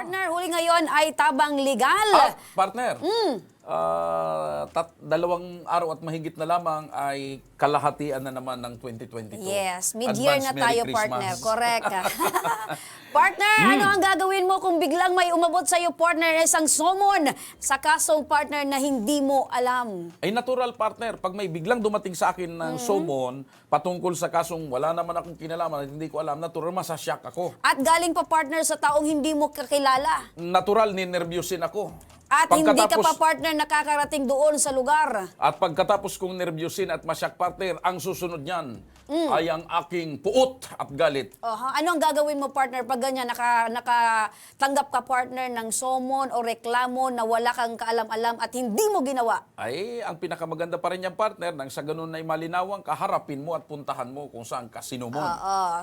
partner, huli ngayon ay tabang legal. Partner, 2 araw at mahigit na lamang ay kalahatian na naman ng 2022. Yes, mid-year Advance na Merry tayo, Christmas. partner. Correct. Partner, ano ang gagawin mo kung biglang may umabot sa iyo, partner, na isang summon sa kasong, partner, na hindi mo alam? Ay natural, partner, pag may biglang dumating sa akin ng summon patungkol sa kasong wala naman akong kinalaman at hindi ko alam, natural masasyak ako. At galing pa, partner, sa taong hindi mo kakilala. Natural, ninervyusin ako. At hindi ka pa, Pagkatapos- partner, nakakarating doon sa lugar. At pagkatapos kong nervyusin at masyak, partner, ang susunod niyan ay ang aking puot at galit. Ano ang gagawin mo, partner, pag ganyan, nakatanggap ka, partner, ng summon o reklamo na wala kang kaalam-alam at hindi mo ginawa? Ay, ang pinakamaganda pa rin yan, partner, nang sa ganun ay malinawang, kaharapin mo at puntahan mo kung saan ka sinumon.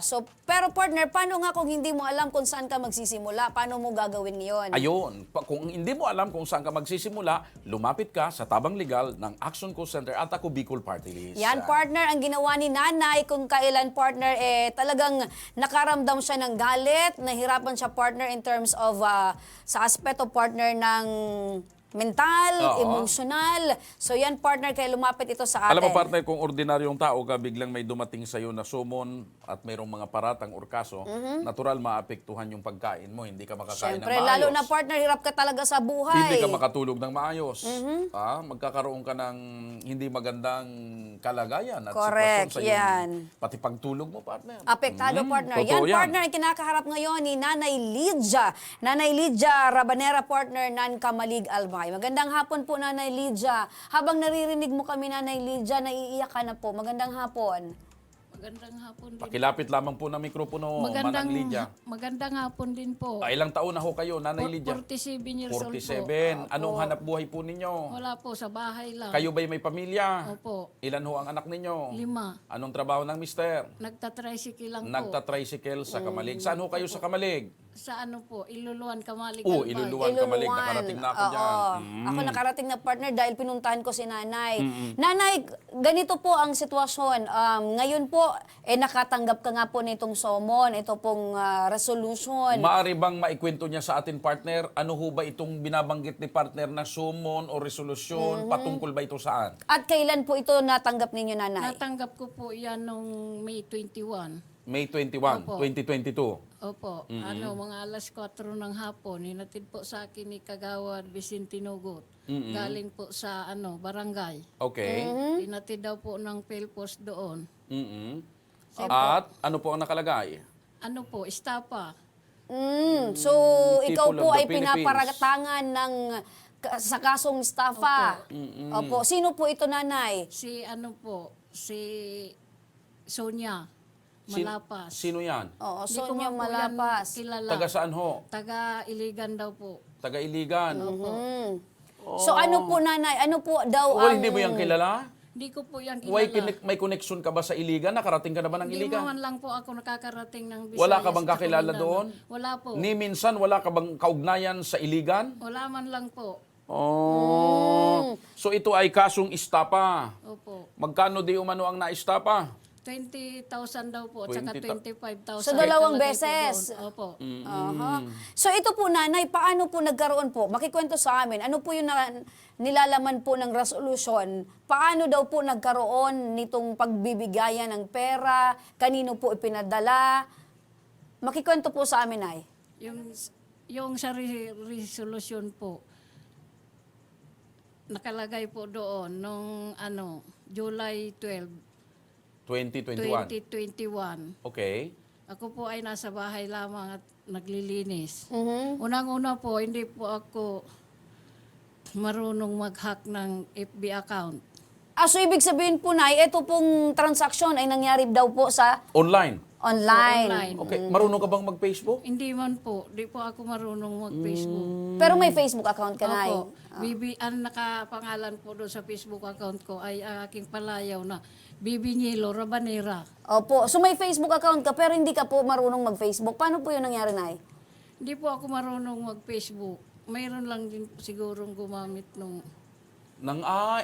So, pero, partner, paano nga kung hindi mo alam kung saan ka magsisimula? Paano mo gagawin yun? Ayun, kung hindi mo alam kung saan ka magsisimula, lumapit ka sa tabang legal ng Action Co Center at ako Bicol Party List. Yan, partner, ang ginawa ni nanay kung kailan, partner, talagang nakaramdam siya ng galit, nahirapan siya, partner, in terms of sa aspeto, partner, ng mental, Oo. emosyonal. So yan, partner, kaya lumapit ito sa atin. Alam mo, partner, kung ordinaryong tao ka, biglang may dumating sa'yo na sumon at mayroong mga paratang or kaso, natural maapektuhan yung pagkain mo. Hindi ka makakain Siyempre, ng maayos. lalo na, partner, hirap ka talaga sa buhay. Hindi ka makatulog ng maayos. Magkakaroon ka ng hindi magandang kalagayan at Correct, sitwasyon sa iyong, yan. pati pagtulog mo, partner. Apektado, partner. Totoo Yan, partner, ang kinakaharap ngayon ni Nanay Lydia. Nanay Lydia Rabanera, partner, ng Kamalig, Albay. Magandang hapon po, Nanay Lydia. Habang naririnig mo kami, Nanay Lydia, naiiyak ka na po. Magandang hapon. Magandang hapon din. Pakilapit lamang po ng mikropono, Manang Lydia. Magandang hapon din po. Ilang taon na ho kayo, Nanay Lydia? 47 years old po. 47. Anong Opo. hanap buhay po ninyo? Wala po, sa bahay lang. Kayo ba'y may pamilya? Opo. Ilan ho ang anak ninyo? 5. Anong trabaho ng mister? Nagtatricycle lang po. Nagtatricycle sa Kamalig. Saan ho kayo sa Kamalig? Sa ano po, Iluluan, Kamalig, Oh, Albay. Iluluan, Kamalig. Nakarating na ako Oo. dyan. Ako nakarating na, partner, dahil pinuntahan ko si Nanay. Nanay, ganito po ang sitwasyon. Ngayon po, nakatanggap ka nga po nitong summon, ito pong resolution. Maari bang maikwento niya sa atin, partner? Ano ho ba itong binabanggit ni partner na summon o resolusyon? Patungkol ba ito saan? At kailan po ito natanggap ninyo, Nanay? Natanggap ko po yan nung May 21. May 21, Opo. 2022. Opo, mga alas 4 ng hapon, hinatid po sa akin ni Kagawad Vicente Nugot. Galing po sa barangay. Okay. Hinatid daw po ng PhilPos doon. At ano po ang nakalagay? Ano po, estapa. So, ikaw People po of the ay Philippines. pinaparatangan ng sa kasong estafa. Opo. Sino po ito, Nanay? Si Sonia Malapas. Sino yan? Oo, Hindi ko Sonia nga po yan Malapas. kilala. Taga saan ho? Taga Iligan daw po. Taga Iligan. So, ano po, Nanay? Ano po daw Well, ang... hindi mo yan kilala? Hindi ko po yan Why, kilala. may connection ka ba sa Iligan? Nakarating ka na ba ng Hindi Iligan? naman lang po ako nakakarating ng Visayas. Wala ka bang at kakilala Mindanao. doon? Wala po. Ni minsan, wala ka bang kaugnayan sa Iligan? Wala man lang po. Oh. So ito ay kasong istapa. Opo. Magkano di umano ang naistapa? 20,000 daw po, at saka 25,000. So, dalawang nakalagay po beses. doon. Opo. Aha. So ito po, Nanay, paano po nagkaroon po? Makikwento sa amin, ano po yung nilalaman po ng resolution? Paano daw po nagkaroon nitong pagbibigayan ng pera? Kanino po ipinadala? Makikwento po sa amin, Nay. Yung sa resolution po, nakalagay po doon nung July 12, 2021. 2021. Okay. Ako po ay nasa bahay lamang at naglilinis. Unang-una po, hindi po ako marunong mag-hack ng FB account. So ibig sabihin po, Nay, ito pong transaksyon ay nangyari daw po sa Online. online. Online. Okay. Marunong ka bang mag-Facebook? Hindi man po, di po ako marunong mag-Facebook. Pero may Facebook account ka, Nay. Opo. Ang nakapangalan po doon sa Facebook account ko ay ang aking palayaw na Bibi Nilo Rabanera. Opo. So may Facebook account ka pero hindi ka po marunong mag-Facebook. Paano po yun nangyari, Nay? Hindi po ako marunong mag-Facebook. Mayroon lang din sigurong gumamit nung...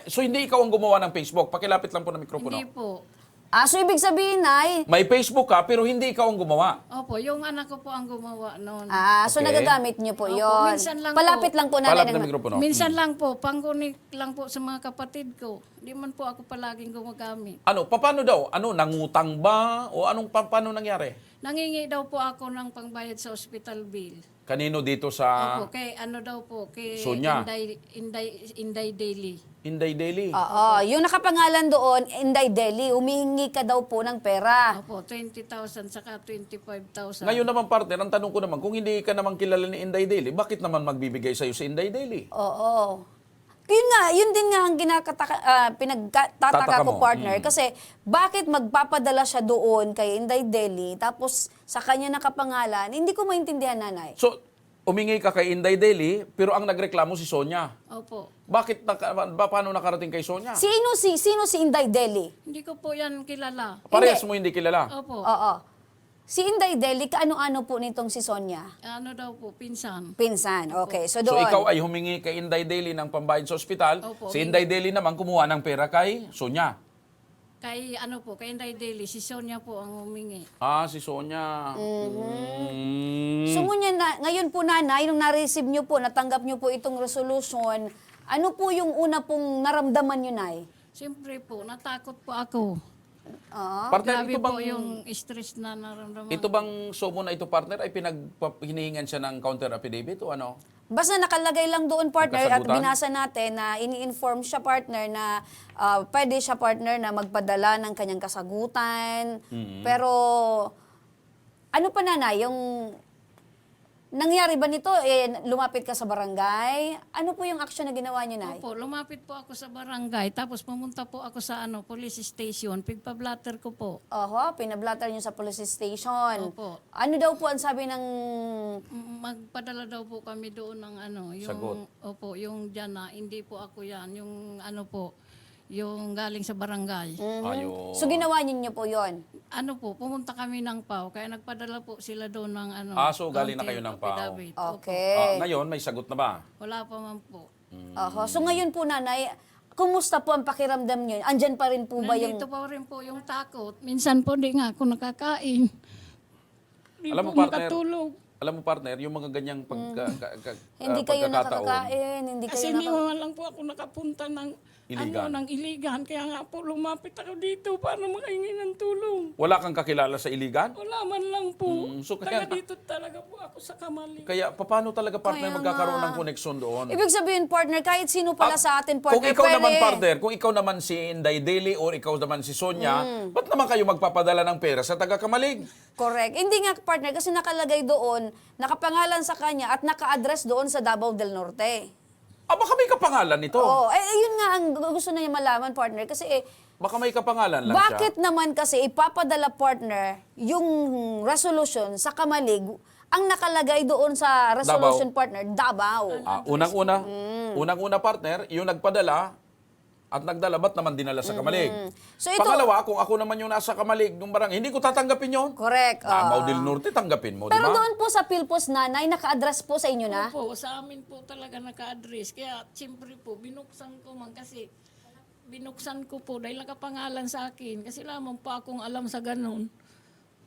So hindi ikaw ang gumawa ng Facebook? Pakilapit lang po ng mikropono. Hindi po. So ibig sabihin, Nay, May Facebook ka, pero hindi ikaw ang gumawa. Opo, yung anak ko po ang gumawa noon. so Okay. nagagamit niyo po Opo, yon. minsan lang Palapit po. lang po, Nanay. Palapit ng- ng mikropono. Minsan lang po, pangkunik lang po sa mga kapatid ko. Di man po ako palaging gumagamit. Ano, paano daw? Ano, nangutang ba? O anong paano nangyari? Nangingi daw po ako ng pangbayad sa hospital bill. Kanino dito sa Opo, kay ano daw po, kay Sonia. Inday Daily. Inday Daily? Yung nakapangalan doon, Inday Deli, humihingi ka daw po ng pera. Opo, 20,000 saka 25,000. Ngayon naman, partner, ang tanong ko naman, kung hindi ka naman kilala ni Inday Daily, bakit naman magbibigay sa'yo si Inday Daily? Oo. Yun din nga ang pinagtataka Tataka ko, mo. partner. Kasi bakit magpapadala siya doon kay Inday Deli, tapos sa kanya nakapangalan, hindi ko maintindihan, Nanay. So, umingi ka kay Inday Daily, pero ang nagreklamo si Sonia. Opo. Bakit, paano nakarating kay Sonia? Sino si Inday Deli? Hindi ko po yan kilala. Parehas mo hindi kilala. Opo. Oo. Si Inday Deli, kaano-ano po nitong si Sonia? Ano daw po, pinsan. Pinsan. Okay, so So, doon. ikaw ay humingi kay Inday Daily ng pambayad sa ospital. Opo. Si Inday Daily naman kumuha ng pera kay Sonia. Kay ano po, kay Inday Daily, si Sonia po ang humingi. Si Sonia. So ngayon po, Nanay, nung na-receive nyo po, natanggap nyo po itong resolution, ano po yung una pong naramdaman nyo, Nay? Siyempre po, natakot po ako. Partner, Grabe ito bang, po yung stress na naramdaman. ito bang sumo na ito, partner, ay hinihingan siya ng counter affidavit o ano? Basta nakalagay lang doon, partner, at Nakasagutan? binasa natin na ini-inform siya, partner, na pwede siya, partner, na magpadala ng kanyang kasagutan. Pero, ano pa, Nanay, yung nangyari ba nito, lumapit ka sa barangay? Ano po yung action na ginawa niyo, Nay? Opo, lumapit po ako sa barangay, tapos pumunta po ako sa police station, pigpa-blatter ko po. Pinablatter niyo sa police station. Opo. Ano daw po ang sabi ng... Magpadala daw po kami doon ng yung Sagot. opo, yung diyan na hindi po ako yan, yung yung galing sa barangay. Ayun. So ginawa niyo po yon. Pumunta kami ng PAW, kaya nagpadala po sila doon ng So galing na counter kayo ng PAW. affidavit. Opo. Okay. Ngayon, may sagot na ba? Wala pa man po. So ngayon po, Nanay, kumusta po ang pakiramdam niyo? Andyan pa rin po ba yung... Nandito pa rin po yung takot. Minsan po di nga ako nakakain. Di Alam mo, po partner, makatulog. Alam mo, partner, yung mga ganyang Hindi kayo pagkakataon, nakakakain, hindi Kasi kayo hindi mo lang po ako nakapunta ng Iligan. ng iligan. Kaya nga po lumapit ako dito para makahingi ng tulong. Wala kang kakilala sa iligan? Wala man lang po. So kaya- Taga dito talaga po ako sa Kamali. Kaya paano talaga, partner, Kaya magkakaroon nga. ng koneksyon doon? Ibig sabihin, partner, kahit sino pala sa atin, partner, Kung ikaw pwede. naman, partner, kung ikaw naman si Inday Daily or ikaw naman si Sonia, ba't naman kayo magpapadala ng pera sa taga-Kamalig? Correct. Hindi nga, partner, kasi nakalagay doon, nakapangalan sa kanya at naka-address doon sa Davao del Norte. Baka may kapangalan nito. Oo. Yun nga ang gusto na niya malaman, partner. Kasi Baka may kapangalan lang bakit siya. naman kasi ipapadala, partner, yung resolution sa Kamalig, ang nakalagay doon sa resolution, partner, Davao. Unang-una, partner, yung nagpadala at nagdala, ba't naman dinala sa Kamalig? So ito- Pangalawa, kung ako naman yung nasa Kamalig, nung barang, hindi ko tatanggapin yon. Correct. Davao del Norte, tanggapin mo, di Pero ba? doon po sa Pilpos, Nanay, naka-address po sa inyo na? Opo, sa amin po talaga naka-address. Kaya siyempre po, binuksan ko man kasi binuksan ko po dahil nakapangalan sa akin. Kasi lamang pa akong alam sa ganun.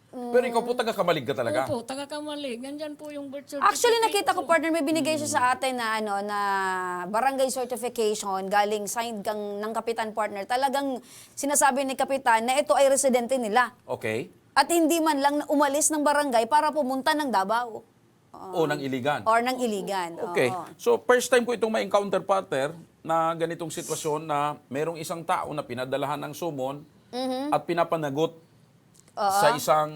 Pero ikaw po, taga-Kamalig ka talaga. Opo, taga Kamali. Ganyan po yung birth certificate. Actually, nakita ko, partner, may binigay siya sa atin na, na barangay certification, galing signed ng kapitan, partner. Talagang sinasabi ni kapitan na ito ay residente nila. Okay. At hindi man lang umalis ng barangay para pumunta ng Davao. O ng iligan. Or ng Iligan. Okay. Oo. So, first time ko itong ma-encounter, partner, na ganitong sitwasyon na merong isang tao na pinadalahan ng sumon at pinapanagot sa isang,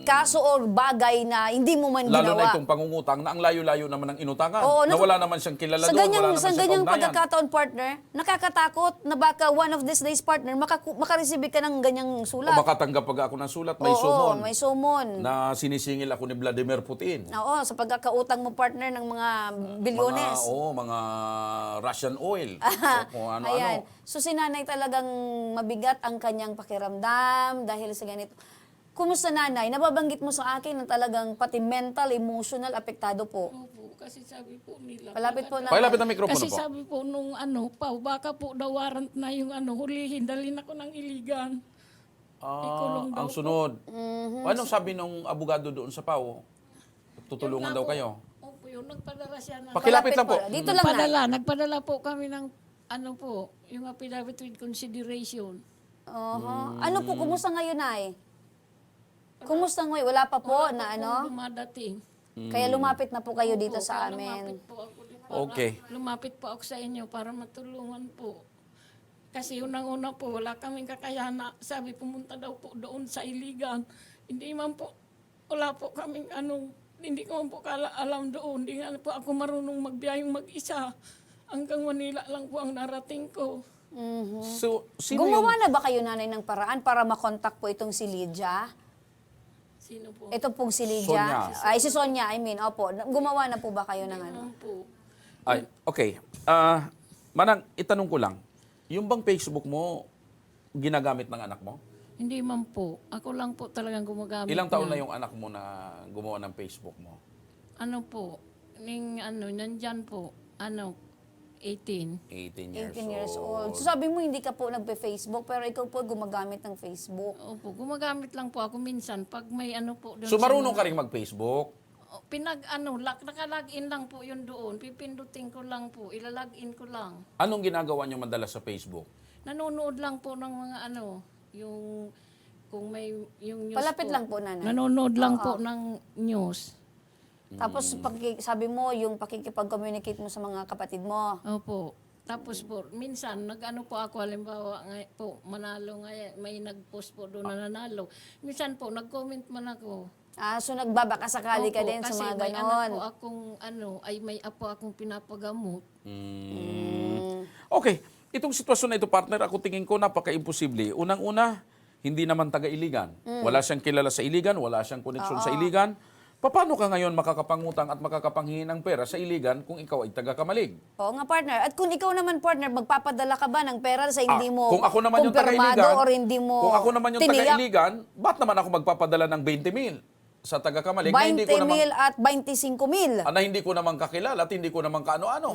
Kaso or bagay na hindi mo man lalo na ginawa. itong pangungutang, na ang layo-layo naman ng inutangan. Oo, na wala naman siyang kilala Sa doon, ganyang, wala naman sa siyang ganyang kaugnayan. pagkakataon, partner, nakakatakot na baka one of these days, partner, makareceive ka ng ganyang O sulat. makatanggap pag ako ng sulat, may Oo, sumon may sumon. na sinisingil ako ni Vladimir Putin. Oo, sa pagkakautang mo, partner, ng mga bilyones. Mga Russian oil. o kung Ayan. ano-ano. So si nanay talagang mabigat ang kanyang pakiramdam dahil sa ganito. Kumusta, Nanay? Nababanggit mo sa akin na talagang pati mental, emotional, apektado po. Opo, kasi sabi po nila. Palapit po, Nanay. Pakilapit ang mikropono Kasi po. sabi po nung baka po daw warrant na yung hulihin, dalhin ako ng iligan. Ikulong daw Ang po. sunod. Anong sabi nung abogado doon sa PAO? Tutulungan daw kayo? Opo, yun. Nagpadala siya ng... Pakilapit lang po. Dito lang, Nay. Nagpadala po kami ng ano po, yung affidavit with consideration. Ano po, kumusta ngayon, Nay? Kumusta ngayon? Wala pa po na ano? Dumadating. Kaya lumapit na po kayo dito Opo, sa kaya amin. Lumapit po ako dito Okay. Lumapit po ako sa inyo para matulungan po. Kasi unang-una po, wala kaming kakayahan. Sabi, pumunta daw po doon sa Iligan. Hindi man po, wala po kaming hindi ko man po alam doon. Hindi nga po ako marunong magbiyayong mag-isa. Hanggang Manila lang po ang narating ko. So, sino Gumawa na ba kayo, Nanay, ng paraan para makontak po itong si Lydia? Sino po? Ito pong si Lydia. Sonia. Ay, si Sonia, I mean. Opo. Gumawa na po ba kayo ng ano? Ano po? Ay, okay. Manang, itanong ko lang. Yung bang Facebook mo, ginagamit ng anak mo? Hindi man po. Ako lang po talagang gumagamit. Ilang taon niyan. na yung anak mo na gumawa ng Facebook mo? Ano po? Nandyan po. 18. 18 18 years old. So sabi mo hindi ka po nagpe-Facebook pero ikaw po gumagamit ng Facebook. Opo, gumagamit lang po ako minsan pag may ano po doon. So, sa marunong mga- ka rin mag-Facebook? Naka-login lang po yun doon. Pipindutin ko lang po. Ilalagin ko lang. Anong ginagawa niyo madalas sa Facebook? Nanonood lang po ng mga yung kung may yung news Palapit po. lang po, Nanay. Nanonood lang po ng news. Tapos sabi mo yung pakikipag-communicate mo sa mga kapatid mo. Opo. Tapos po, minsan, nag-ano po ako, halimbawa, po, manalo ngayon, may nag-post po doon na nanalo. Minsan po, nag-comment man ako. So nagbabaka sakali ka Opo, din sa kasi mga may ganon. anak po akong, may apo akong pinapagamot. Okay. Itong sitwasyon na ito, partner, ako tingin ko napaka-imposible. Unang-una, hindi naman taga-Iligan. Wala siyang kilala sa Iligan, wala siyang koneksyon sa Iligan. Paano ka ngayon makakapangutang at makakapanghingi ng pera sa Iligan kung ikaw ay taga-Kamalig? Oo nga, partner. At kung ikaw naman, partner, magpapadala ka ba ng pera sa hindi mo Kung ako naman yung kumpirmado taga-Iligan, or hindi mo kung ako naman yung tiniyak? taga-Iligan, ba't naman ako magpapadala ng 20,000 sa taga-Kamalig na hindi ko 20 naman mil at 25 mil. na hindi ko naman kakilala at hindi ko naman kaano-ano?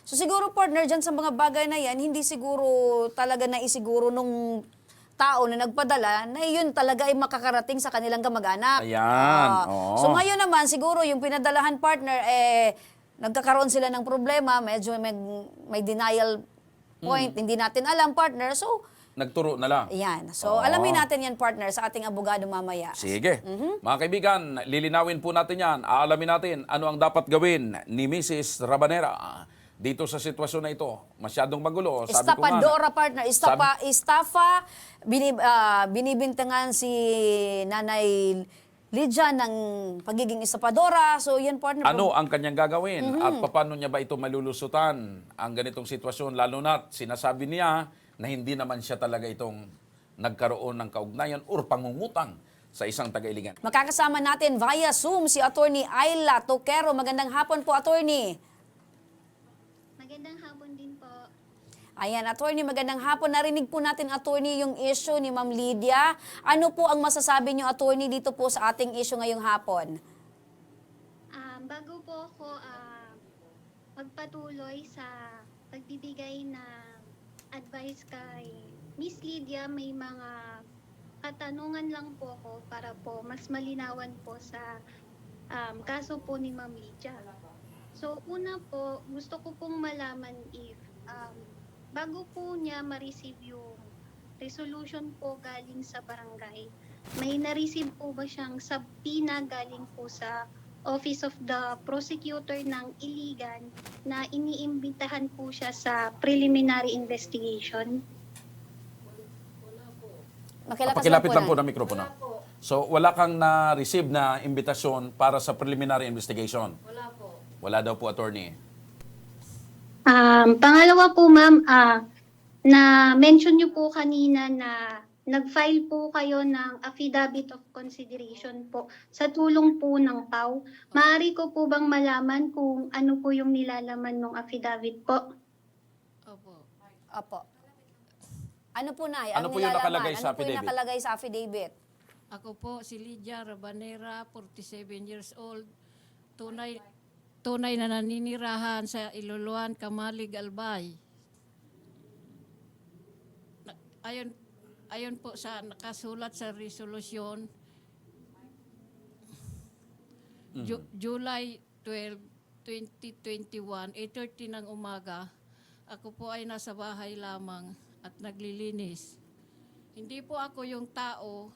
So siguro, partner, dyan sa mga bagay na yan, hindi siguro talaga naisiguro nung tao na nagpadala na yun talaga ay makakarating sa kanilang kamag-anak. Ayan, oo. So ngayon naman, siguro yung pinadalahan, partner, nagkakaroon sila ng problema, medyo may denial point, hindi natin alam, partner. So, Nagturo na lang. yan. So, alamin natin yan, partner, sa ating abogado mamaya. Sige. Mga kaibigan, lilinawin po natin yan. Aalamin natin ano ang dapat gawin ni Mrs. Rabanera dito sa sitwasyon na ito. Masyadong magulo. Sabi ko nga na- Estapadora, partner. Estafa, binibintangan si Nanay Lydia ng pagiging estapadora. So, yan, partner. Ano ang kanyang gagawin at paano niya ba ito malulusutan ang ganitong sitwasyon, lalo na sinasabi niya na hindi naman siya talaga itong nagkaroon ng kaugnayan or pangungutang sa isang taga-Iligan. Makakasama natin via Zoom si Attorney Ayla Toquero. Magandang hapon po, Attorney. Magandang hapon din po. Ayan, Attorney, magandang hapon. Narinig po natin, Attorney, yung issue ni Ma'am Lydia. Ano po ang masasabi niyo, Attorney, dito po sa ating issue ngayong hapon? Bago po ako magpatuloy sa pagbibigay ng advice kay Miss Lydia, may mga katanungan lang po ako para po mas malinawan po sa kaso po ni Ma'am Lydia. So, una po, gusto ko pong malaman if bago po niya ma-receive yung resolution po galing sa barangay, may na-receive po ba siyang subpoena galing po sa Office of the Prosecutor ng Iligan na iniimbitahan po siya sa preliminary investigation? Pakilapit lang po ng mikropono. So, wala kang na-receive na imbitasyon para sa preliminary investigation? Wala po. Wala daw po, attorney. Pangalawa po, ma'am, na-mention niyo po kanina na nag-file po kayo ng affidavit of consideration po sa tulong po ng PAW. Maaari ko po bang malaman kung ano po yung nilalaman ng affidavit po? Opo. Opo. Ano po, Nay? Ano po yung nilalaman? nakalagay sa Ano po yung affidavit? nakalagay sa affidavit? Ako po si Lydia Rabanera, 47 years old. Tunay na naninirahan sa Iluluan, Kamalig, Albay. ayon po sa nakasulat sa resolusyon, July 12, 2021, 8:30 ng umaga, ako po ay nasa bahay lamang at naglilinis. Hindi po ako yung tao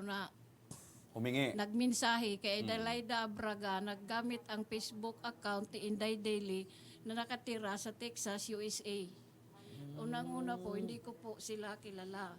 na Humingi. nagmensahe kay Adelaida Abraga, naggamit ang Facebook account ni Inday Daily na nakatira sa Texas, USA. Unang-una po, hindi ko po sila kilala.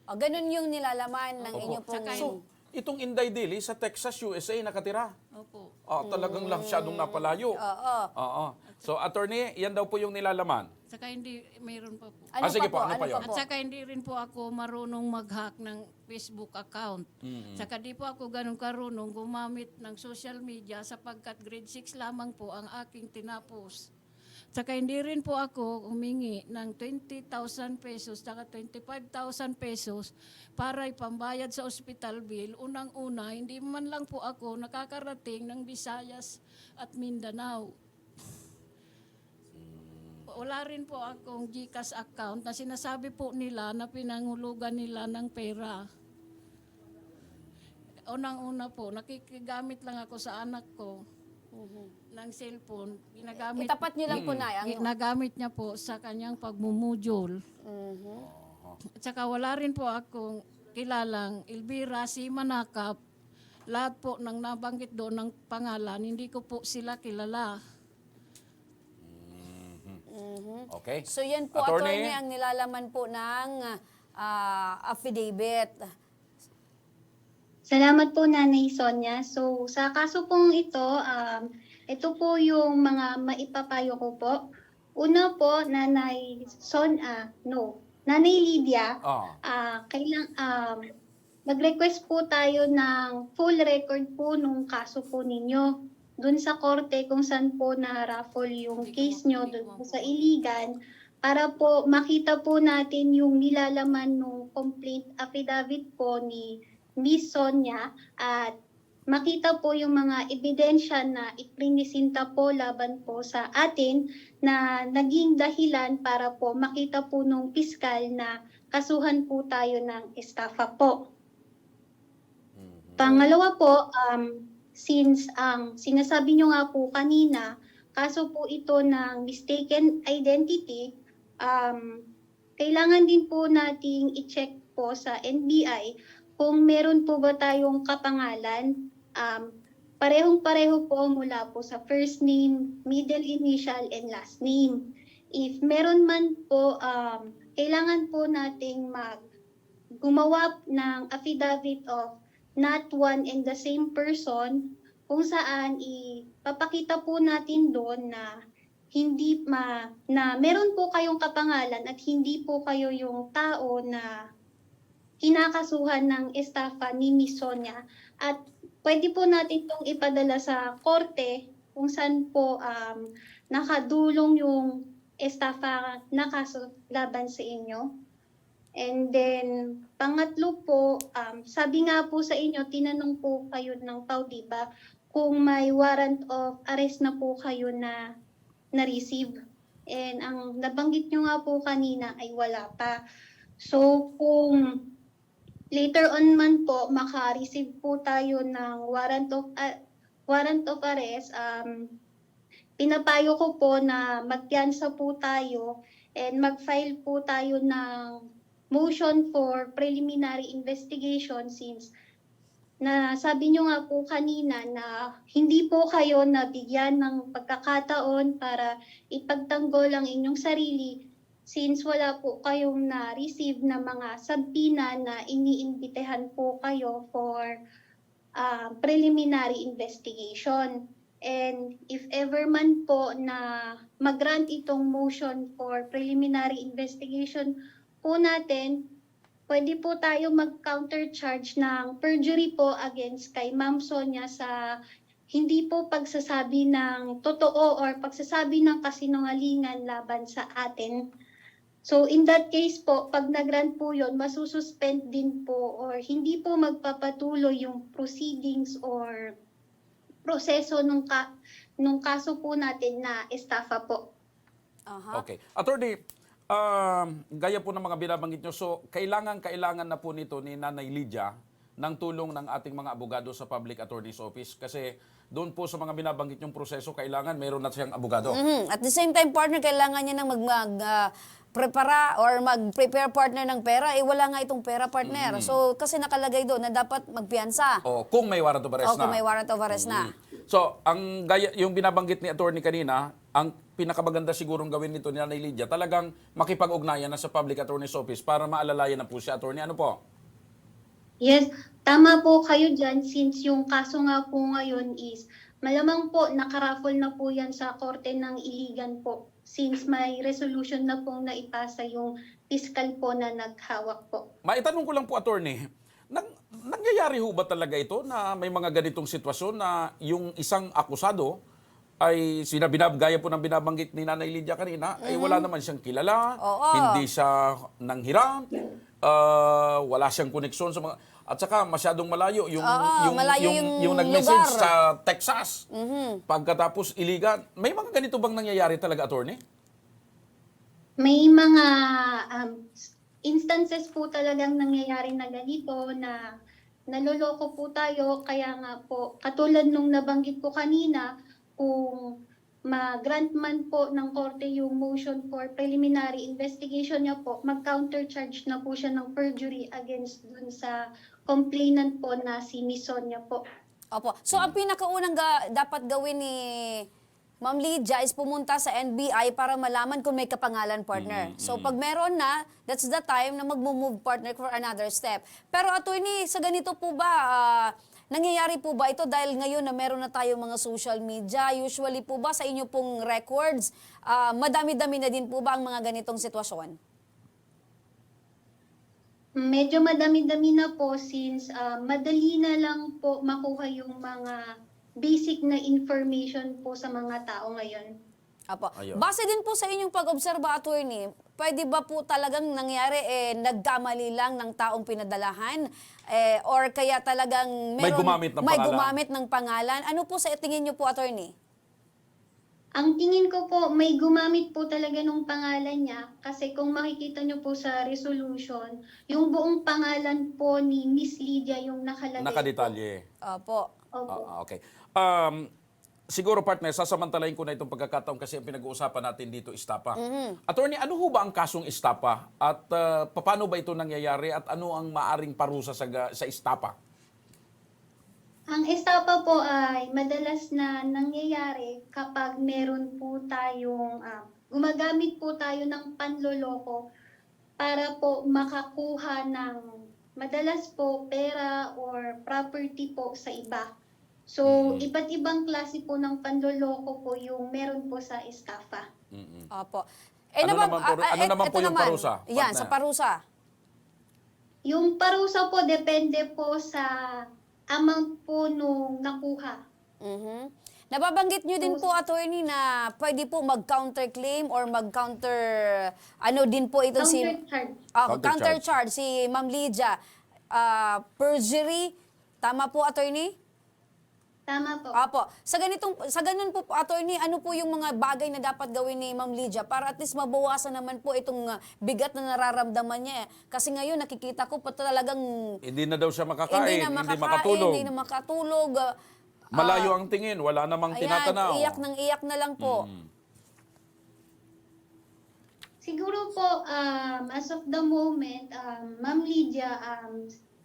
O, ganun yung nilalaman ng Opo. inyo pong... Tsaka So, itong Inday Dili sa Texas, USA nakatira. Opo. Talagang lang masyadong napalayo. Oo. Oo. So, attorney, yan daw po yung nilalaman. Saka hindi, mayroon pa po. Ano sige pa po, ano pa yun? At saka hindi rin po ako marunong mag-hack ng Facebook account. Saka di po ako ganun karunong gumamit ng social media sapagkat grade 6 lamang po ang aking tinapos. Saka hindi rin po ako humingi ng 20,000 pesos saka 25,000 pesos para ipambayad sa hospital bill. Unang-una, hindi man lang po ako nakakarating ng Visayas at Mindanao. Wala rin po akong GCash account na sinasabi po nila na pinangulugan nila ng pera. Unang-una po, nakikigamit lang ako sa anak ko ng cellphone. Itapat niyo lang po, Nay. Ginagamit niya po sa kanyang pagmumujol. At saka wala rin po akong kilalang Elvira si Manakap. Lahat po ng nabanggit doon ng pangalan, hindi ko po sila kilala. Okay. So yan po, attorney, ang nilalaman po ng affidavit. Salamat po, Nanay Sonia. So, sa kaso pong ito po yung mga maipapayo ko po. Una po, Nanay Lydia, mag-request po tayo ng full record po nung kaso po ninyo. Doon sa korte kung saan po na-raffle yung case nyo doon po sa Iligan para po makita po natin yung nilalaman ng complaint affidavit po ni Miss Sonia at makita po yung mga ebidensya na iprinisinta po laban po sa atin na naging dahilan para po makita po nung piskal na kasuhan po tayo ng estafa po. Pangalawa po, since ang sinasabi nyo nga po kanina, kaso po ito ng mistaken identity, kailangan din po nating i-check po sa NBI kung meron po ba tayong kapangalan. Parehong-pareho po mula po sa first name, middle initial, and last name. If meron man po, kailangan po nating gumawa ng affidavit of not one and the same person kung saan ipapakita po natin doon na na meron po kayong kapangalan at hindi po kayo yung tao na kinakasuhan ng estafa ni Miss Sonia. At pwede po natin itong ipadala sa korte kung saan po nakadulong yung estafa na kaso laban sa inyo. And then, pangatlo po, sabi nga po sa inyo, tinanong po kayo ng PAW, diba, kung may warrant of arrest na po kayo na na-receive. And ang nabanggit nyo nga po kanina ay wala pa. So, kung later on man po, maka-receive po tayo ng warrant of arrest, pinapayo ko po na magpiyansa po tayo and mag-file po tayo ng motion for preliminary investigation since na sabi nyo nga po kanina na hindi po kayo nabigyan ng pagkakataon para ipagtanggol ang inyong sarili since wala po kayong na-receive na mga sabina na iniimbitehan po kayo for preliminary investigation. And if ever man po na mag-grant itong motion for preliminary investigation po natin, pwede po tayo mag-countercharge ng perjury po against kay Ma'am Sonia sa hindi po pagsasabi ng totoo or pagsasabi ng kasinungalingan laban sa atin. So in that case po, pag nag-grant po yun, masususpend din po or hindi po magpapatuloy yung proceedings or proseso nung kaso po natin na estafa po. Aha. Okay. Attorney, gaya po ng mga binabanggit nyo, so kailangan na po nito ni Nanay Lydia ng tulong ng ating mga abogado sa Public Attorney's Office kasi doon po sa mga binabanggit yung proseso, kailangan meron na siyang abogado. At the same time, partner, kailangan niya nang prepara or mag-prepare partner ng pera. Wala nga itong pera, partner. So, kasi nakalagay doon na dapat magpiyansa. O kung may warrant of arrest O na. kung may warrant of arrest na. So, ang gaya, yung binabanggit ni attorney kanina, ang pinakamaganda sigurong gawin nito ni Nanay Lydia, talagang makipag-ugnayan na sa Public Attorney's Office para maalalayan na po siya. Attorney, ano po? Yes, tama po kayo dyan since yung kaso nga po ngayon is malamang po nakaraffle na po yan sa korte ng Iligan po since may resolution na pong naipasa yung fiscal po na naghawak po. Maitanong ko lang po, attorney, nangyayari ho ba talaga ito na may mga ganitong sitwasyon na yung isang akusado ay gaya po ng binabanggit ni Nanay Lydia kanina, ay wala naman siyang kilala, Oo. hindi siya nanghiram, wala siyang koneksyon sa mga, at saka masyadong malayo malayo yung nag-message lugar. sa Texas. Pagkatapos iligan, may mga ganito bang nangyayari talaga, attorney? May mga instances po talagang nangyayari na ganito na naloloko po tayo kaya nga po katulad nung nabanggit po kanina kung ma-grant man po ng korte yung motion for preliminary investigation niya po, mag-countercharge na po siya ng perjury against dun sa complainant po na si Miss Sonia po. Opo. So, ang pinakaunang dapat gawin ni Ma'am Lydia is pumunta sa NBI para malaman kung may kapangalan, partner. So, pag meron na, that's the time na mag-move, partner, for another step. Pero, attorney, sa ganito po ba, nangyayari po ba ito dahil ngayon na meron na tayo mga social media? Usually po ba sa inyo pong records, madami-dami na din po ba ang mga ganitong sitwasyon? Medyo madami-dami na po since madali na lang po makuha yung mga basic na information po sa mga tao ngayon. Apo. Ayun. Base din po sa inyong pag-obserba, attorney, pwede ba po talagang nangyari, nagkamali lang ng taong pinadalahan? Or kaya talagang May gumamit ng pangalan. gumamit ng pangalan? Ano po sa tingin niyo po, attorney? Ang tingin ko po, may gumamit po talaga nung pangalan niya kasi kung makikita niyo po sa resolution, yung buong pangalan po ni Miss Lydia yung nakalagay. Nakadetalye. Opo. Opo. Okay. Siguro, partner, sasamantalahin ko na itong pagkakataon kasi ang pinag-uusapan natin dito, istapa. Attorney, ano ho ba ang kasong istapa? At paano ba ito nangyayari? At ano ang maaring parusa sa istapa? Ang estapa po ay madalas na nangyayari kapag meron po tayong, gumagamit po tayo ng panloloko para po makakuha ng madalas po pera or property po sa iba. So, iba't ibang klase po ng panloloko po yung meron po sa estafa. Opo. Ano naman po ito yung parusa, Yan, partner? sa parusa. Yung parusa po depende po sa amount po nung nakuha. Nababanggit nyo din po, attorney, na pwede po mag-counterclaim or mag-counter, din po ito Countercharge. countercharge si Ma'am Lydia. Perjury, tama po, attorney? Tama po. Apo. Sa ganun po, attorney, ano po yung mga bagay na dapat gawin ni Ma'am Lydia para at least mabawasan naman po itong bigat na nararamdaman niya. Kasi ngayon nakikita ko pa talagang Hindi na daw siya makakain, hindi makatulog. hindi na makatulog. Malayo ang tingin, wala namang tinatanaw. Iyak na lang po. Siguro po, as of the moment, Ma'am Lydia,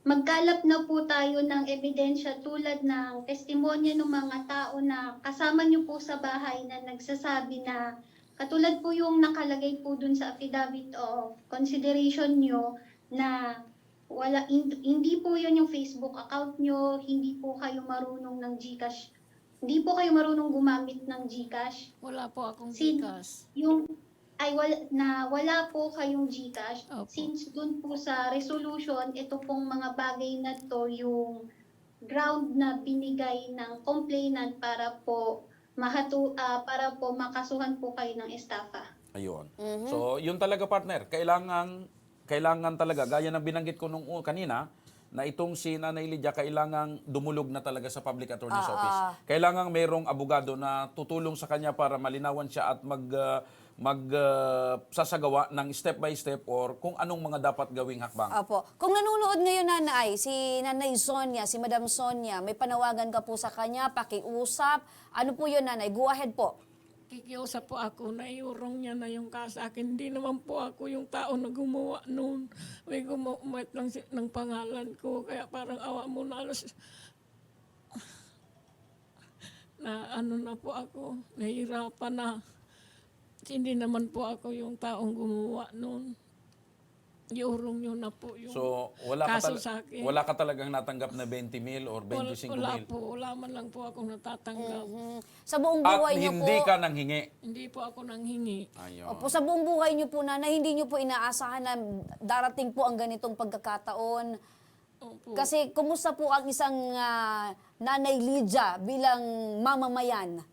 magkalap na po tayo ng ebidensya tulad ng testimonya ng mga tao na kasama niyo po sa bahay na nagsasabi na katulad po yung nakalagay po dun sa affidavit of consideration niyo na hindi po yun yung Facebook account niyo, hindi po kayo marunong ng GCash. Hindi po kayo marunong gumamit ng GCash. Wala po akong Sin- bigas. wala po kayong GCash. Opo. Since dun po sa resolution, ito pong mga bagay na to yung ground na binigay ng complainant para po makasuhan po kayo ng estafa. Ayun. So, yun talaga, partner. Kailangan talaga, gaya ng binanggit ko nung kanina, na itong si Nanay Lydia kailangang dumulog na talaga sa Public Attorney's Office. Kailangang mayroong abogado na tutulong sa kanya para malinawan siya at sasagawa ng step by step or kung anong mga dapat gawing hakbang. Opo. Kung nanonood ngayon, Nanay, si Nanay Sonia, si Madam Sonia, may panawagan ka po sa kanya, pakiusap. Ano po yun, Nanay? Go ahead po. Kikiusap po ako na iurong niya na yung sa akin. Hindi naman po ako yung tao na gumawa noon. May gumawa lang ng pangalan ko. Kaya parang awa mo na alas na ano na po ako. Nahihirapan na. Hindi naman po ako yung taong gumawa noon. Iurong nyo na po yung So, kaso sa akin. wala ka talagang natanggap na 20 mil or 25 Wala mil. po. Wala man lang po akong natatanggap. Sa buong At buhay niyo po. hindi ka nanghingi. Hindi po ako nanghingi. Ayun. Opo, sa buong buhay niyo po, Nanay, hindi niyo po inaasahan na darating po ang ganitong pagkakataon. Opo. Kasi kumusta po ang isang Nanay Lydia bilang mamamayan?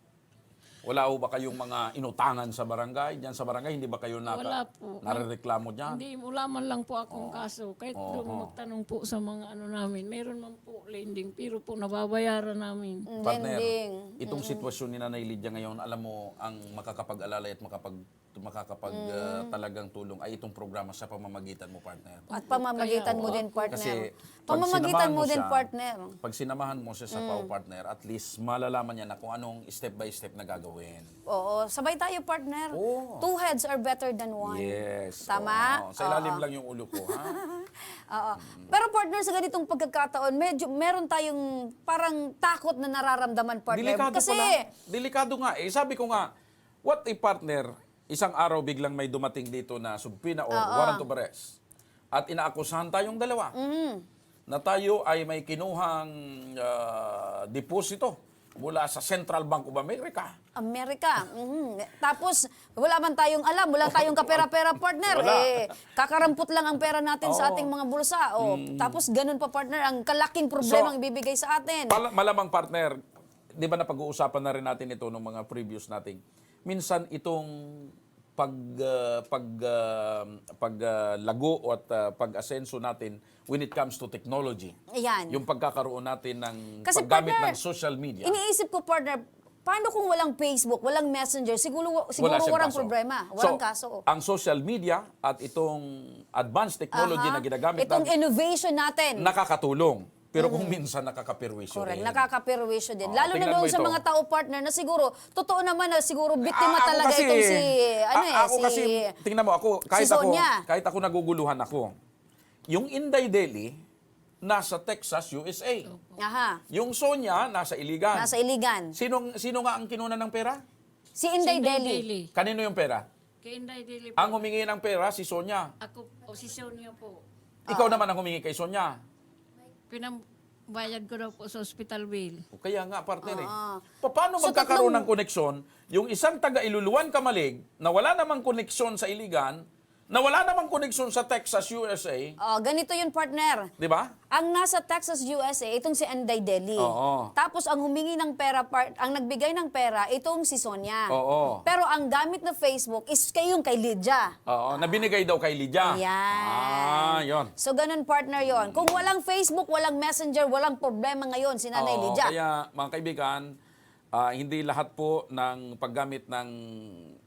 Wala ho ba kayong mga inutangan sa barangay? Diyan sa barangay, hindi ba kayo Wala po. nare-reklamo dyan? Hindi, wala man lang po akong kaso. Kahit doon magtanong po sa mga ano namin, meron man po lending, pero po nababayaran namin. Partner, Lending. itong sitwasyon ni Nanay Lydia ngayon, alam mo, ang makakapag-alalay at talagang tulong ay itong programa sa pamamagitan mo, partner. At pamamagitan mo din, partner. Kasi Pamamagitan mo din, siya, partner. Pag sinamahan mo siya sa PAW partner, at least malalaman niya na kung anong step by step na gagawin. Oo, sabay tayo, partner. Oo. 2 heads are better than 1. Yes. Tama? Oo. Sa ilalim lang yung ulo ko, ha? Oo. Pero partner, sa ganitong pagkakataon, medyo meron tayong parang takot na nararamdaman, partner. Delikado Kasi, pala. Delikado nga. Eh, sabi ko nga, what if partner, isang araw biglang may dumating dito na subpoena or warrant of arrest at inaakusahan tayong dalawa na tayo ay may kinuhang deposito mula sa Central Bank of America. Amerika. Tapos, wala man tayong alam, wala tayong kapera-pera, partner. Wala. Kakarampot lang ang pera natin sa Oo. ating mga bulsa. Tapos, ganun pa, partner, ang kalaking problema ang ibibigay sa atin. Malamang partner, di ba na pag-uusapan na rin natin ito ng mga previous nating. Minsan itong paglago at pag-asenso natin when it comes to technology. Ayan. Yung pagkakaroon natin ng Kasi, paggamit partner, ng social media. Iniisip ko, partner, paano kung walang Facebook, walang Messenger? Siguro Wala siyang walang kaso. problema. Walang So, kaso. ang social media at itong advanced technology Aha. na ginagamit Itong natin, innovation natin. nakakatulong. Pero kung minsan nakakapirwisyo Correct, rin. nakakapirwisyo din. Oh, Lalo na tingnan doon mo sa ito. mga tao partner na siguro, totoo naman na siguro biktima Ako talaga kasi, itong si, ako kasi, tingnan mo, si Sonia. kahit ako naguguluhan ako. Yung Inday Deli, nasa Texas, USA. Aha, Yung Sonia, nasa Iligan. nasa Iligan. Sino nga ang kinuna ng pera? Si Inday Deli. Kanino yung pera? Kay Inday Dili po. Ang humingi ng pera, si Sonia. Ako, posisyon niyo po. Ikaw naman ang humingi kay Sonia. Pinambayad ko daw po sa hospital bill. O kaya nga, partner Ah. Paano So, magkakaroon ng koneksyon yung isang taga-Iluluan Kamalig na wala namang koneksyon sa Iligan, na wala namang koneksyon sa Texas, USA, Ganito yun, partner. di ba? Ang nasa Texas, USA, itong si Inday Deli. Oo. Tapos ang humingi ng pera, ang nagbigay ng pera, itong si Sonia. Oo. Pero ang gamit na Facebook is kayong kay Lydia. Oo, na binigay daw kay Lydia. Yan. Yon. So, ganun, partner yon. Kung walang Facebook, walang Messenger, walang problema ngayon si Nanay Oo, Lydia. Kaya, mga kaibigan, hindi lahat po ng paggamit ng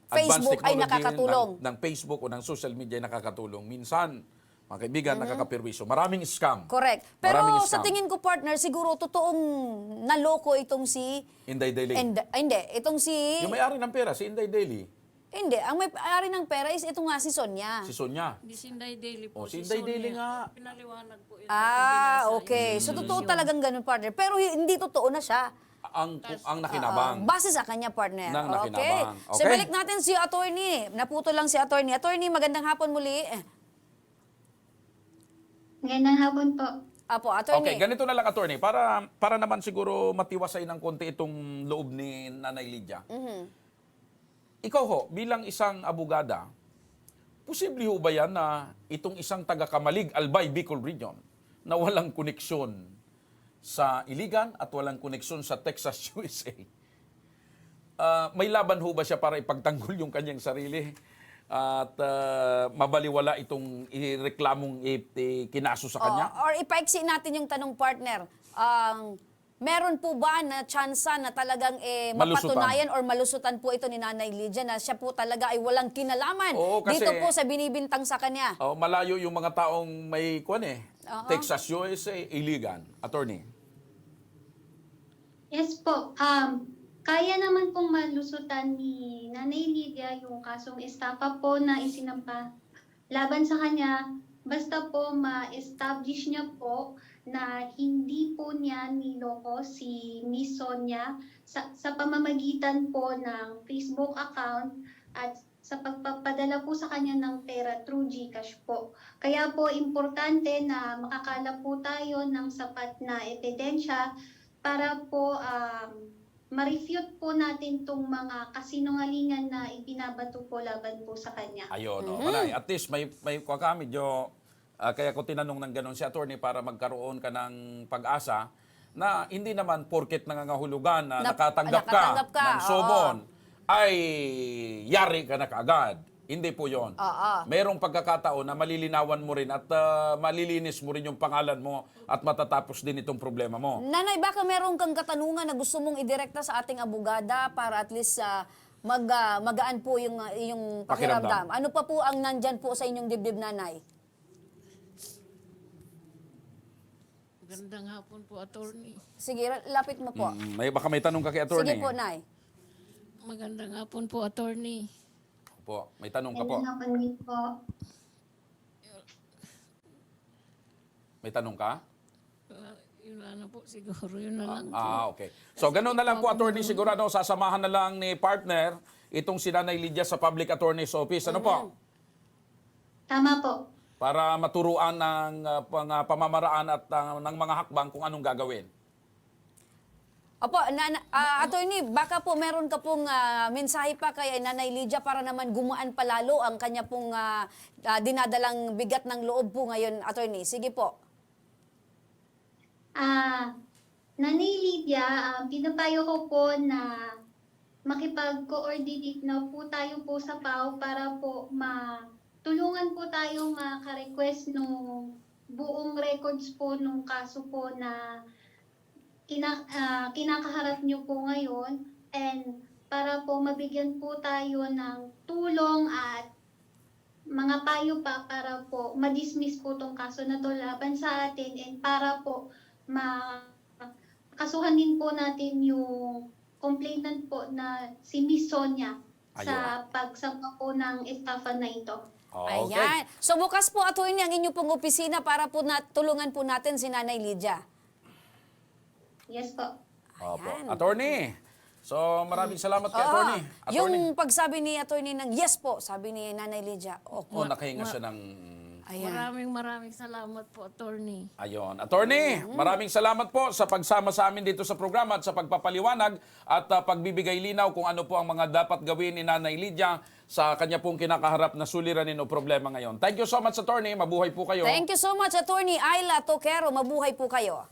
Facebook advanced ay technology, nakakatulong. ng Facebook o ng social media ay nakakatulong. Minsan, mga kaibigan, nakakapirwisyo. Maraming scam. Correct. Pero Maraming sa scam. tingin ko, partner, siguro totoong naloko itong si... Inday Daily. Hindi, itong si... Yung may-ari ng pera, si Inday Daily. Hindi, ang may-ari ng pera is ito nga si Sonia. Si Sonia. Di si Inday Dili po. Oh, si Inday Sonia. Dili nga. Pinaliwanag po yun. Okay. So, totoo talagang ganun, partner. Pero hindi totoo na siya. Ang nakinabang. Base sa kanya, partner. Nang Okay. nakinabang. So, Okay. balik natin si attorney. Naputo lang si attorney. Attorney, magandang hapon muli. Ngayong hapon po. Apo, attorney. Okay, ganito na lang, attorney. Para naman siguro matiwasay ng konti itong loob ni Nanay Lydia. Ikaw ho, bilang isang abogada, posible ho ba yan na itong isang taga-Kamalig, Albay, Bicol Region, na walang koneksyon sa Iligan at walang koneksyon sa Texas, USA, may laban ho ba siya para ipagtanggol yung kanyang sarili at mabaliwala itong reklamong kinaso sa kanya? Or ipaiksi natin yung tanong, partner. meron po ba na tsansa na talagang Malusutan. mapatunayan or malusutan po ito ni Nanay Lydia na siya po talaga ay walang kinalaman Oo, kasi- dito po sa binibintang sa kanya? Oh, malayo yung mga taong may Oo. Texas, USA, illegal. Attorney. Yes po. Kaya naman pong malusutan ni Nanay Lydia yung kasong estafa po na isinampa laban sa kanya. Basta po ma-establish niya po na hindi po niya niloko si Miss Sonia sa pamamagitan po ng Facebook account at sa pagpapadala po sa kanya ng pera through GCash po. Kaya po importante na makakalap po tayo ng sapat na ebidensya para po ma-refute po natin itong mga kasinungalingan na ibinabato po laban po sa kanya. Ayun, Manay. At least may kuha medyo, kaya ko tinanong ng ganun si attorney para magkaroon ka ng pag-asa na hindi naman porket nangangahulugan na nakatanggap nakatanggap ka, ng sobon ay yari ka na kaagad. Hindi po yon. Oo. Merong pagkakataon na malilinawan mo rin at malilinis mo rin yung pangalan mo at matatapos din itong problema mo. Nanay, baka meron kang katanungan na gusto mong idirekta sa ating abogada para at least magaan po yung pakiramdam. Pakiramdam. Ano pa po ang nandyan po sa inyong dibdib, Nanay? Magandang hapon po, attorney. Sige, lapit mo po. Baka may tanong ka kay attorney. Sige po, Nay. Magandang hapon po, attorney. Po, may tanong ka po. Ayun nga po. May tanong ka? Yun na po siguro, yun na lang. Okay. So, ganun na lang po, attorney. Sigurado, sasamahan na lang ni partner itong si Nanay Lydia sa Public Attorney's Office. Ano po? Tama po. Para maturuan ng pamamaraan at ng mga hakbang kung anong gagawin. Opo, attorney, baka po meron ka pong mensahe pa kay Nanay Lydia para naman gumaan palalo ang kanya pong dinadalang bigat ng loob po ngayon, attorney. Sige po. Nanay Lydia, pinapayo ko po na makipag-coordinate na po tayo po sa PAO para po tulungan po tayo maka-request nung buong records po nung kaso po na kinakaharap niyo po ngayon, and para po mabigyan po tayo ng tulong at mga payo pa para po ma-dismiss po tong kaso na to laban sa atin, and para po makasuhan din po natin yung complainant po na si Miss Sonia sa pagsampa po ng estafa na ito. Okay. Ayan. So bukas po, attorney, ang inyo pong opisina para po tulungan po natin si Nanay Lydia. Yes po. Opo. Ayan. Attorney. So, maraming salamat kay attorney. Attorney. Yung pagsabi ni attorney ng yes po, sabi ni Nanay Lydia. Nakahinga siya ng... Ayan. Maraming salamat po, attorney. Ayun. Attorney, maraming salamat po sa pagsama sa amin dito sa programa at sa pagpapaliwanag at pagbibigay linaw kung ano po ang mga dapat gawin ni Nanay Lydia sa kanya pong kinakaharap na suliranin o problema ngayon. Thank you so much, attorney. Mabuhay po kayo. Thank you so much, attorney Ayla Toquero. Mabuhay po kayo.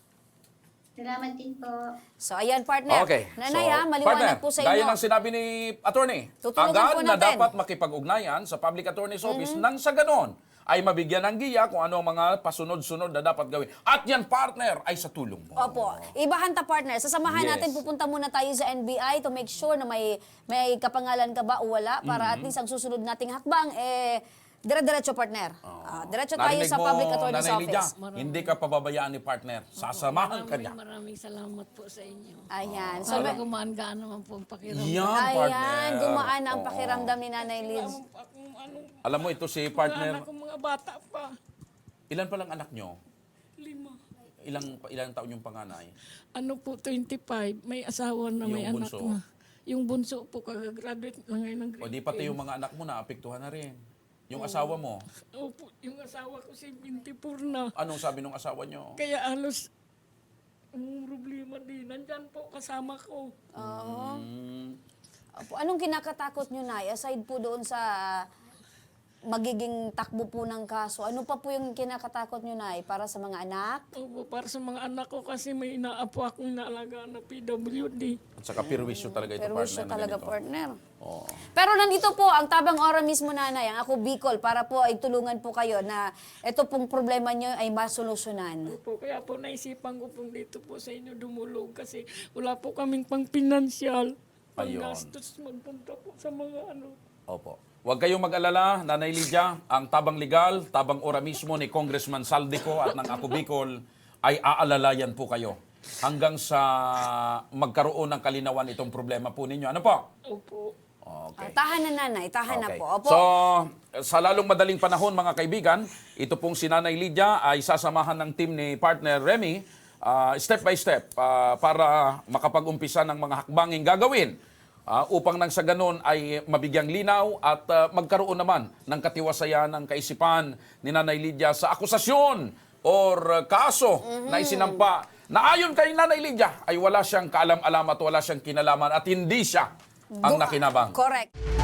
Salamat din po. So, ayan, partner. Okay. Nanay, So, maliwanag partner, po sa gaya inyo. ng sinabi ni attorney, Tutulungan agad po na natin. dapat makipag-ugnayan sa Public Attorney's Office nang sa ganon ay mabigyan ng giya kung ano ang mga pasunod-sunod na dapat gawin. At yan, partner, ay sa tulong mo. Opo. Ibahanta, partner. Sasamahan Yes. natin, pupunta muna tayo sa NBI to make sure na may kapangalan ka ba o wala para at least ang susunod nating hakbang, dire-diretso, partner. Diretso tayo Narinig sa mo, Public Attorney's Nanay Lydia, Office. hindi ka pababayaan ni partner. Sasamahan ka niya. Maraming salamat po sa inyo. Ayan. So, Para gumaan-gaan naman po ang pakiramdam. Yan, partner. ayan, gumaan ang Oo. pakiramdam ni Nanay Liz. Alam mo, ito si Partner. partner. Anak ko mga bata pa. Ilan pa lang anak nyo? 5. Ilang taon yung panganay? Ano po, 25. May asawa na, may Yung anak bunso? na. Yung bunso po, kagagraduate na ngayon ng O grade di pati 10. yung mga anak mo na apektuhan na rin. Yung asawa mo, Opo, yung asawa ko si 24 na. anong sabi ng asawa nyo? Kaya halos ang problema din. Nandyan po kasama ko. Oo. Opo, anong kinakatakot nyo, Nay? Aside po doon sa magiging takbo po ng kaso. Ano pa po yung kinakatakot nyo, Nay, para sa mga anak? Opo, para sa mga anak ko kasi may inaapo akong inaalagaan na PWD. At saka perwisyo talaga ito, Pero partner. siya na talaga, ganito. partner. Oo. Pero nandito po ang Tabang Ora mismo, Nanay, ang Ako Bicol, para po ay tulungan po kayo na ito pong problema nyo ay masolusyonan. Opo, kaya po naisipan ko pong dito po sa inyo dumulog kasi wala po kaming pang pinansyal. Ayun. Panggastos magpunta po sa mga ano. Opo. Huwag kayong mag-alala, Nanay Lydia, ang tabang legal, tabang ora mismo ni Congressman Saldico at ng Ako Bicol ay aalalayan po kayo hanggang sa magkaroon ng kalinawan itong problema po ninyo. Ano po? Opo. Okay. Tahan na, Nanay. Tahan na Okay. po. Opo. So, sa lalong madaling panahon, mga kaibigan, ito pong si Nanay Lydia ay sasamahan ng team ni partner Remy step by step para makapag-umpisa ng mga hakbanging gagawin upang nang sa ganun ay mabigyang linaw at magkaroon naman ng katiwasayan ng kaisipan ni Nanay Lydia sa akusasyon or kaso na isinampa na ayon kay Nanay Lydia ay wala siyang kaalam-alam at wala siyang kinalaman at hindi siya ang nakinabang. Correct.